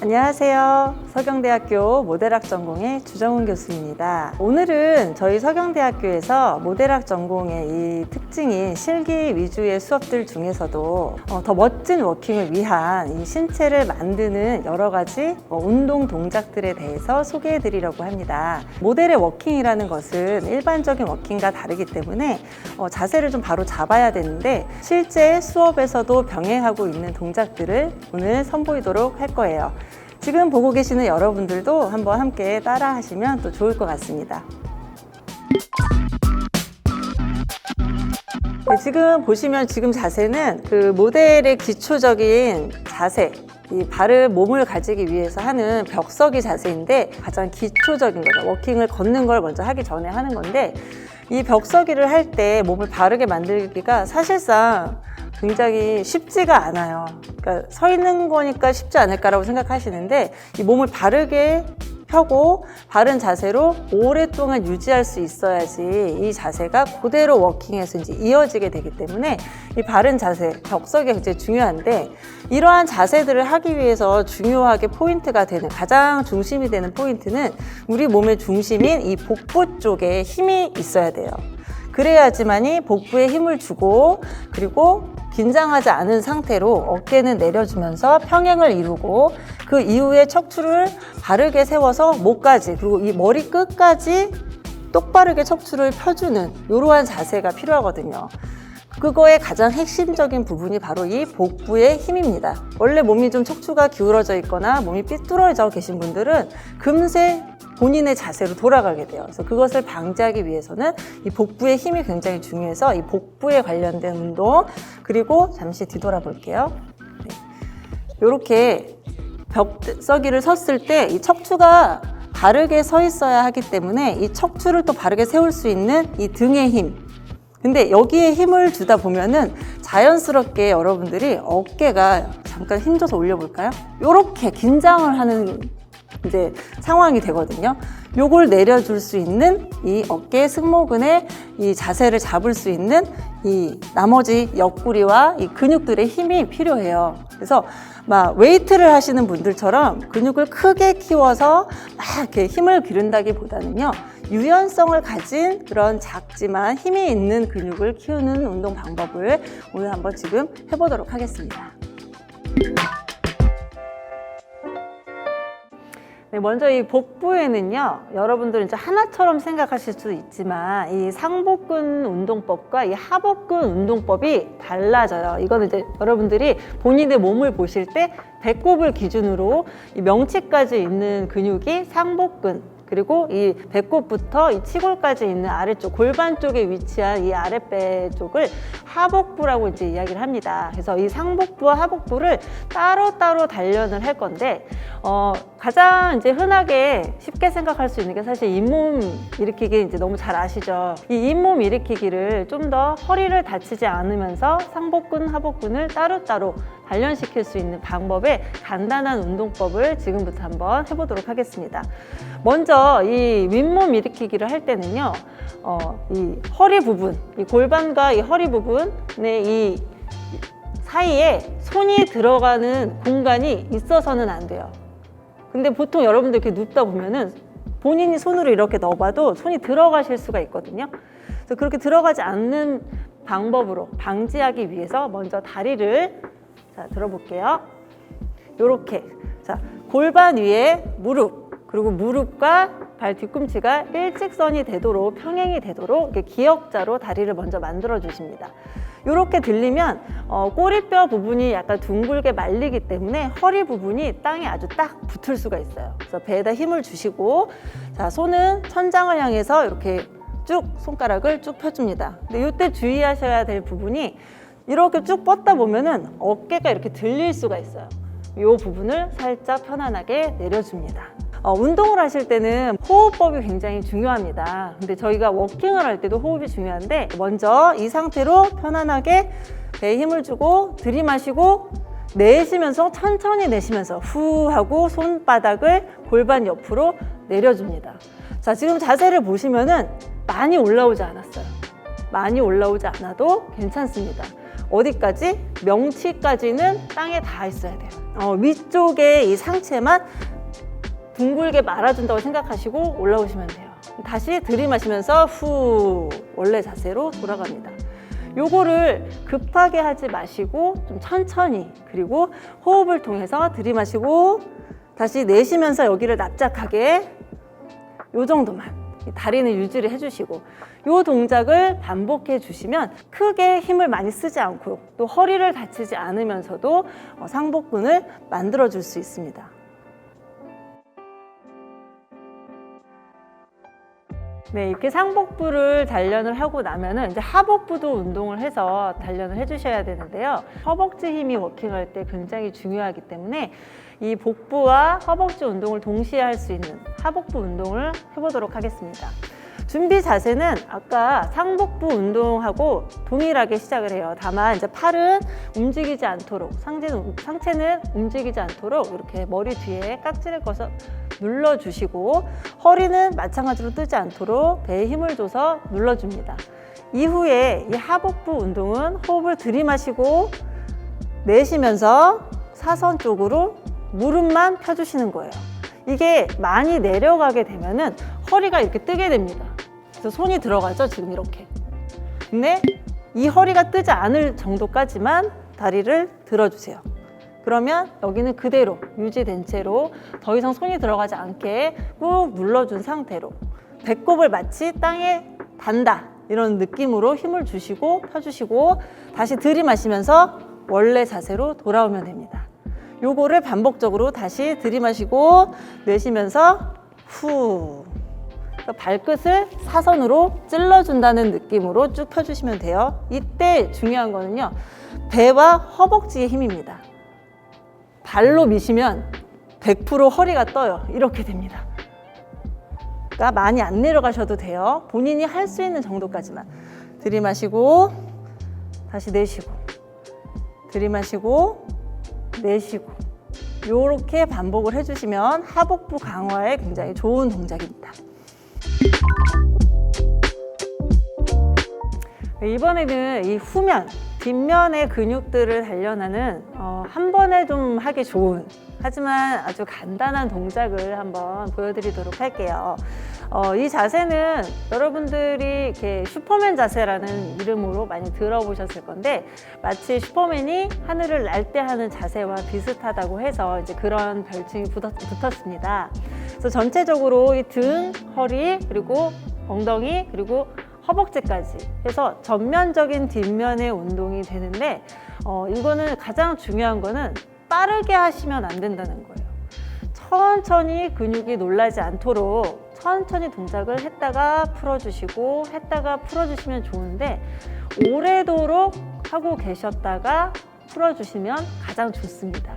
안녕하세요. 서경대학교 모델학 전공의 주정훈 교수입니다. 오늘은 저희 서경대학교에서 모델학 전공의 이 특징인 실기 위주의 수업들 중에서도 더 멋진 워킹을 위한 이 신체를 만드는 여러 가지 운동 동작들에 대해서 소개해 드리려고 합니다. 모델의 워킹이라는 것은 일반적인 워킹과 다르기 때문에 자세를 좀 바로 잡아야 되는데 실제 수업에서도 병행하고 있는 동작들을 오늘 선보이도록 할 거예요. 지금 보고 계시는 여러분들도 한번 함께 따라 하시면 또 좋을 것 같습니다. 네, 지금 보시면 지금 자세는 그 모델의 기초적인 자세, 이 발을 몸을 가지기 위해서 하는 벽서기 자세인데 가장 기초적인 거죠. 워킹을 걷는 걸 먼저 하기 전에 하는 건데 이 벽서기를 할 때 몸을 바르게 만들기가 사실상 굉장히 쉽지가 않아요. 그러니까 서 있는 거니까 쉽지 않을까라고 생각하시는데 이 몸을 바르게 펴고 바른 자세로 오랫동안 유지할 수 있어야지 이 자세가 그대로 워킹에서 이제 이어지게 되기 때문에 이 바른 자세, 벽서기가 굉장히 중요한데 이러한 자세들을 하기 위해서 중요하게 포인트가 되는 가장 중심이 되는 포인트는 우리 몸의 중심인 이 복부 쪽에 힘이 있어야 돼요. 그래야지만이 복부에 힘을 주고 그리고 긴장하지 않은 상태로 어깨는 내려주면서 평행을 이루고 그 이후에 척추를 바르게 세워서 목까지 그리고 이 머리 끝까지 똑바르게 척추를 펴주는 이러한 자세가 필요하거든요. 그거의 가장 핵심적인 부분이 바로 이 복부의 힘입니다. 원래 몸이 좀 척추가 기울어져 있거나 몸이 삐뚤어져 계신 분들은 금세 본인의 자세로 돌아가게 돼요. 그래서 그것을 방지하기 위해서는 이 복부의 힘이 굉장히 중요해서 이 복부에 관련된 운동 그리고 잠시 뒤돌아 볼게요. 이렇게 벽서기를 섰을 때 이 척추가 바르게 서 있어야 하기 때문에 이 척추를 또 바르게 세울 수 있는 이 등의 힘. 근데 여기에 힘을 주다 보면은 자연스럽게 여러분들이 어깨가 잠깐 힘줘서 올려볼까요? 이렇게 긴장을 하는 이제 상황이 되거든요. 요걸 내려줄 수 있는 이 어깨 승모근의 이 자세를 잡을 수 있는 이 나머지 옆구리와 이 근육들의 힘이 필요해요. 그래서 막 웨이트를 하시는 분들처럼 근육을 크게 키워서 막 이렇게 힘을 기른다기보다는요. 유연성을 가진 그런 작지만 힘이 있는 근육을 키우는 운동 방법을 오늘 한번 지금 해보도록 하겠습니다. 네, 먼저 이 복부에는요, 여러분들 이제 하나처럼 생각하실 수도 있지만 이 상복근 운동법과 이 하복근 운동법이 달라져요. 이거는 이제 여러분들이 본인의 몸을 보실 때 배꼽을 기준으로 이 명치까지 있는 근육이 상복근, 그리고 이 배꼽부터 이 치골까지 있는 아래쪽 골반 쪽에 위치한 이 아랫배 쪽을 하복부라고 이제 이야기를 합니다. 그래서 이 상복부와 하복부를 따로따로 단련을 할 건데 가장 이제 흔하게 쉽게 생각할 수 있는 게 사실 잇몸 일으키기 이제 너무 잘 아시죠? 이 잇몸 일으키기를 좀 더 허리를 다치지 않으면서 상복근, 하복근을 따로따로 단련시킬 수 있는 방법의 간단한 운동법을 지금부터 한번 해보도록 하겠습니다. 먼저 이 윗몸 일으키기를 할 때는요, 이 허리 부분, 이 골반과 이 허리 부분의 이 사이에 손이 들어가는 공간이 있어서는 안 돼요. 근데 보통 여러분들 이렇게 눕다 보면은 본인이 손으로 이렇게 넣어봐도 손이 들어가실 수가 있거든요. 그래서 그렇게 들어가지 않는 방법으로 방지하기 위해서 먼저 다리를 들어볼게요. 요렇게. 자, 골반 위에 무릎, 그리고 무릎과 발 뒤꿈치가 일직선이 되도록 평행이 되도록 이렇게 기역자로 다리를 먼저 만들어 주십니다. 이렇게 들리면 꼬리뼈 부분이 약간 둥글게 말리기 때문에 허리 부분이 땅에 아주 딱 붙을 수가 있어요. 그래서 배에다 힘을 주시고 자, 손은 천장을 향해서 이렇게 쭉 손가락을 쭉 펴줍니다. 근데 이때 주의하셔야 될 부분이 이렇게 쭉 뻗다 보면은 어깨가 이렇게 들릴 수가 있어요. 이 부분을 살짝 편안하게 내려줍니다. 운동을 하실 때는 호흡법이 굉장히 중요합니다. 근데 저희가 워킹을 할 때도 호흡이 중요한데 먼저 이 상태로 편안하게 배에 힘을 주고 들이마시고 내쉬면서 천천히 내쉬면서 후 하고 손바닥을 골반 옆으로 내려줍니다. 자, 지금 자세를 보시면은 많이 올라오지 않았어요. 많이 올라오지 않아도 괜찮습니다. 어디까지? 명치까지는 땅에 닿아 있어야 돼요. 위쪽에 이 상체만 둥글게 말아준다고 생각하시고 올라오시면 돼요. 다시 들이마시면서 후 원래 자세로 돌아갑니다. 요거를 급하게 하지 마시고 좀 천천히, 그리고 호흡을 통해서 들이마시고 다시 내쉬면서 여기를 납작하게, 요 정도만 다리는 유지를 해주시고, 요 동작을 반복해 주시면 크게 힘을 많이 쓰지 않고 또 허리를 다치지 않으면서도 상복근을 만들어 줄 수 있습니다. 네, 이렇게 상복부를 단련을 하고 나면은 이제 하복부도 운동을 해서 단련을 해주셔야 되는데요. 허벅지 힘이 워킹할 때 굉장히 중요하기 때문에 이 복부와 허벅지 운동을 동시에 할 수 있는 하복부 운동을 해보도록 하겠습니다. 준비 자세는 아까 상복부 운동하고 동일하게 시작을 해요. 다만 이제 팔은 움직이지 않도록, 상체는 움직이지 않도록 이렇게 머리 뒤에 깍지를 꺼서 눌러주시고, 허리는 마찬가지로 뜨지 않도록 배에 힘을 줘서 눌러줍니다. 이후에 이 하복부 운동은 호흡을 들이마시고 내쉬면서 사선 쪽으로 무릎만 펴주시는 거예요. 이게 많이 내려가게 되면은 허리가 이렇게 뜨게 됩니다. 그래서 손이 들어가죠, 지금 이렇게. 근데 이 허리가 뜨지 않을 정도까지만 다리를 들어주세요. 그러면 여기는 그대로 유지된 채로 더 이상 손이 들어가지 않게 꾹 눌러준 상태로 배꼽을 마치 땅에 단다 이런 느낌으로 힘을 주시고 펴주시고 다시 들이마시면서 원래 자세로 돌아오면 됩니다. 요거를 반복적으로 다시 들이마시고 내쉬면서 후, 발끝을 사선으로 찔러준다는 느낌으로 쭉 펴주시면 돼요. 이때 중요한 거는요, 배와 허벅지의 힘입니다. 발로 미시면 100% 허리가 떠요. 이렇게 됩니다. 그러니까 많이 안 내려가셔도 돼요. 본인이 할 수 있는 정도까지만. 들이마시고 다시 내쉬고, 들이마시고 내쉬고, 이렇게 반복을 해주시면 하복부 강화에 굉장히 좋은 동작입니다. 이번에는 이 후면, 뒷면의 근육들을 단련하는 한 번에 좀 하기 좋은, 하지만 아주 간단한 동작을 한번 보여드리도록 할게요. 이 자세는 여러분들이 이렇게 슈퍼맨 자세라는 이름으로 많이 들어보셨을 건데, 마치 슈퍼맨이 하늘을 날 때 하는 자세와 비슷하다고 해서 이제 그런 별칭이 붙었습니다. 그래서 전체적으로 이 등, 허리, 그리고 엉덩이, 그리고 허벅지까지 해서 전면적인 뒷면의 운동이 되는데, 이거는 가장 중요한 거는 빠르게 하시면 안 된다는 거예요. 천천히 근육이 놀라지 않도록 천천히 동작을 했다가 풀어주시고 했다가 풀어주시면 좋은데, 오래도록 하고 계셨다가 풀어주시면 가장 좋습니다.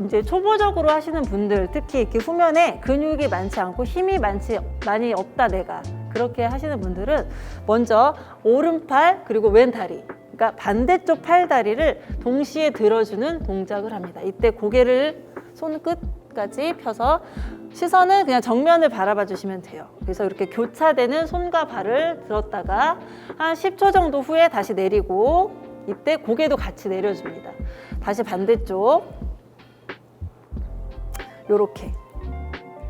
이제 초보적으로 하시는 분들, 특히 이렇게 후면에 근육이 많지 않고 힘이 많이 없다 내가, 그렇게 하시는 분들은 먼저 오른팔 그리고 왼다리, 그러니까 반대쪽 팔다리를 동시에 들어주는 동작을 합니다. 이때 고개를 손끝까지 펴서 시선은 그냥 정면을 바라봐 주시면 돼요. 그래서 이렇게 교차되는 손과 발을 들었다가 한 10초 정도 후에 다시 내리고, 이때 고개도 같이 내려줍니다. 다시 반대쪽 요렇게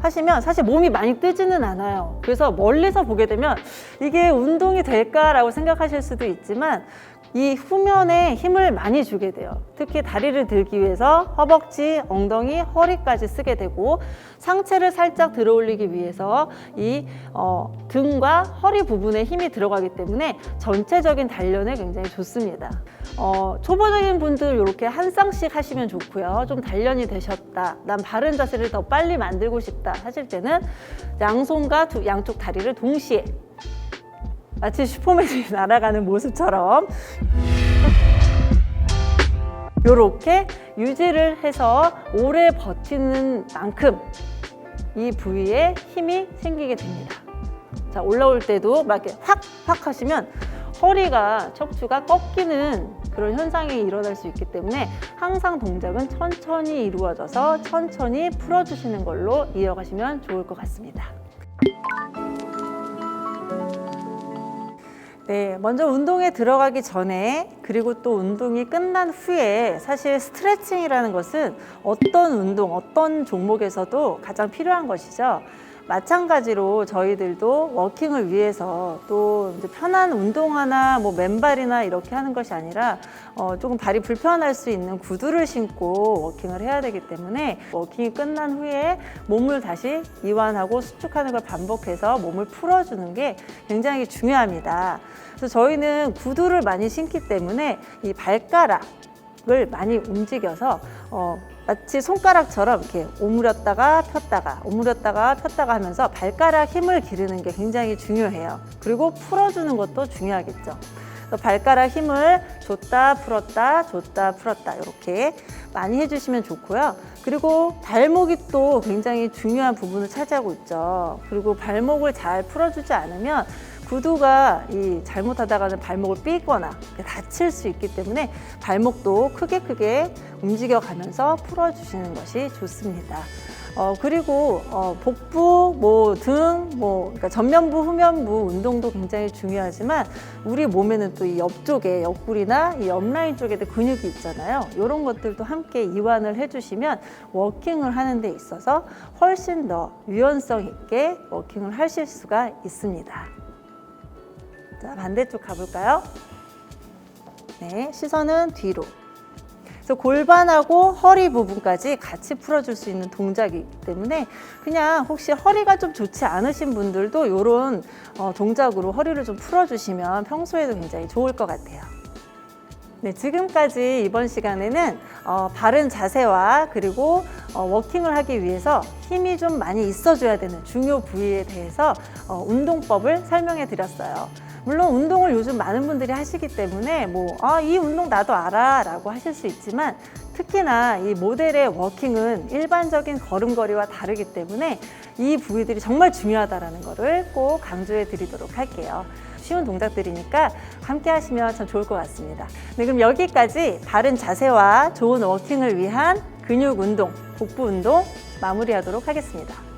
하시면 사실 몸이 많이 뜨지는 않아요. 그래서 멀리서 보게 되면 이게 운동이 될까라고 생각하실 수도 있지만, 이 후면에 힘을 많이 주게 돼요. 특히 다리를 들기 위해서 허벅지, 엉덩이, 허리까지 쓰게 되고, 상체를 살짝 들어 올리기 위해서 이 등과 허리 부분에 힘이 들어가기 때문에 전체적인 단련에 굉장히 좋습니다. 초보적인 분들 이렇게 한 쌍씩 하시면 좋고요. 좀 단련이 되셨다, 난 바른 자세를 더 빨리 만들고 싶다 하실 때는 양손과 양쪽 다리를 동시에 마치 슈퍼맨이 날아가는 모습처럼 이렇게 유지를 해서 오래 버티는 만큼 이 부위에 힘이 생기게 됩니다. 자, 올라올 때도 막 이렇게 확 하시면 허리가, 척추가 꺾이는 그런 현상이 일어날 수 있기 때문에 항상 동작은 천천히 이루어져서 천천히 풀어주시는 걸로 이어가시면 좋을 것 같습니다. 네, 먼저 운동에 들어가기 전에 그리고 또 운동이 끝난 후에 사실 스트레칭이라는 것은 어떤 운동, 어떤 종목에서도 가장 필요한 것이죠. 마찬가지로 저희들도 워킹을 위해서 또 이제 편한 운동화나 뭐 맨발이나 이렇게 하는 것이 아니라 조금 발이 불편할 수 있는 구두를 신고 워킹을 해야 되기 때문에 워킹이 끝난 후에 몸을 다시 이완하고 수축하는 걸 반복해서 몸을 풀어주는 게 굉장히 중요합니다. 그래서 저희는 구두를 많이 신기 때문에 이 발가락을 많이 움직여서 마치 손가락처럼 이렇게 오므렸다가 폈다가 오므렸다가 폈다가 하면서 발가락 힘을 기르는 게 굉장히 중요해요. 그리고 풀어주는 것도 중요하겠죠. 그래서 발가락 힘을 줬다 풀었다 줬다 풀었다 이렇게 많이 해주시면 좋고요. 그리고 발목이 또 굉장히 중요한 부분을 차지하고 있죠. 그리고 발목을 잘 풀어주지 않으면 구두가 잘못하다가는 발목을 삐거나 다칠 수 있기 때문에 발목도 크게 움직여가면서 풀어주시는 것이 좋습니다. 그리고 복부, 등, 그러니까 전면부, 후면부 운동도 굉장히 중요하지만 우리 몸에는 또 이 옆쪽에 옆구리나 이 옆라인 쪽에도 근육이 있잖아요. 이런 것들도 함께 이완을 해주시면 워킹을 하는 데 있어서 훨씬 더 유연성 있게 워킹을 하실 수가 있습니다. 자, 반대쪽 가볼까요? 네, 시선은 뒤로. 그래서 골반하고 허리 부분까지 같이 풀어줄 수 있는 동작이기 때문에 그냥 혹시 허리가 좀 좋지 않으신 분들도 이런 동작으로 허리를 좀 풀어주시면 평소에도 굉장히 좋을 것 같아요. 네, 지금까지 이번 시간에는 바른 자세와 그리고 워킹을 하기 위해서 힘이 좀 많이 있어줘야 되는 중요 부위에 대해서 운동법을 설명해 드렸어요. 물론 운동을 요즘 많은 분들이 하시기 때문에 이 운동 나도 알아 라고 하실 수 있지만 특히나 이 모델의 워킹은 일반적인 걸음걸이와 다르기 때문에 이 부위들이 정말 중요하다는 것을 꼭 강조해 드리도록 할게요. 쉬운 동작들이니까 함께 하시면 참 좋을 것 같습니다. 네, 그럼 여기까지 바른 자세와 좋은 워킹을 위한 근육 운동, 복부 운동 마무리하도록 하겠습니다.